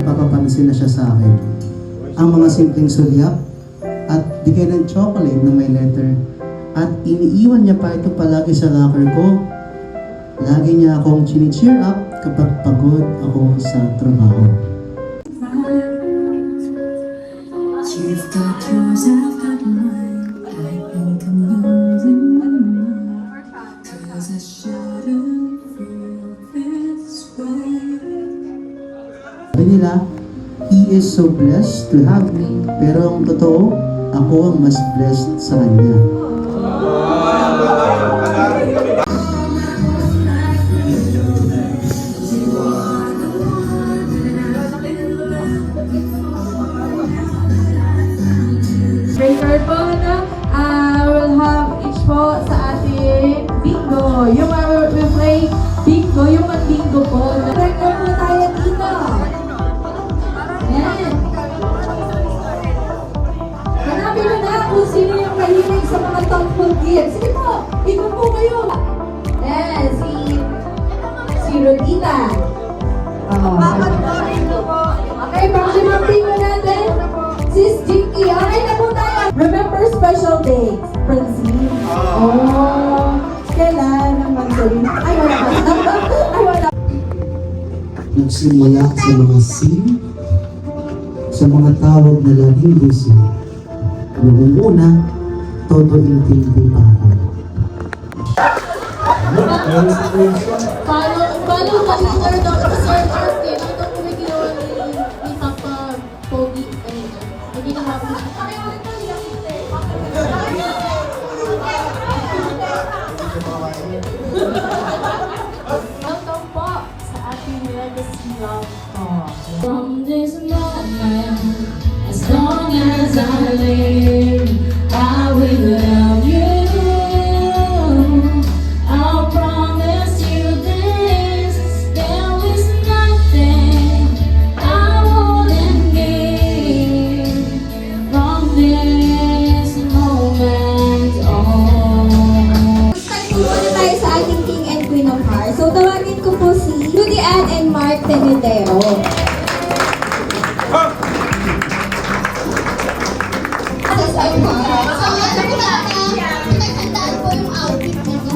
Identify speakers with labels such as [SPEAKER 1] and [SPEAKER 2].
[SPEAKER 1] nagpapapansin na siya sa akin. Ang mga simpleng sulyap at bigay ng chocolate na may letter. At iniiwan niya pa ito palagi sa locker ko. Lagi niya akong chini-cheer up kapag pagod ako sa trabaho.
[SPEAKER 2] You've got yours, I've got mine. I think I'm losing my mind, 'cause I shouldn't feel this way.
[SPEAKER 1] Sabi nila, he is so blessed to have me. Pero ang totoo, ako ang mas blessed sa kanya.
[SPEAKER 3] Breaker po, no? We'll have each po sa ating bingo. Yung we play bingo, yung bingo po. Breaker po tayo dito. Yan. Hanapin mo na kung sino yung mahilig sa mga thoughtful gifts. Sige po, ikot po kayo. Yan, si Rodita. Okay, pang-limang bingo natin. Sis Jinky, okay na po tayo. Remember special dates, Francine? Oh, kailan naman sabihin? Ay, wala pa. Ay, wala.
[SPEAKER 1] Nagsimula sa mga sin, sa mga tawag na laging busy. Noong una, todo intindi pa ako.
[SPEAKER 4] Paano ka-leader daw sa Sir Arkin? Ito po may ginawa ni Papa Pogi. Hindi na happy siya. Welcome po sa ating legacy love talk.
[SPEAKER 2] From this moment, as long as I live, I will love you. I'll promise you this, there is nothing I wouldn't give. From this moment on.
[SPEAKER 3] Start po muna tayo sa ating King and Queen of Hearts. So, tawagin ko po si Judy Ann and Mark Tenedero.
[SPEAKER 4] Naghandaan po yung outfit nito.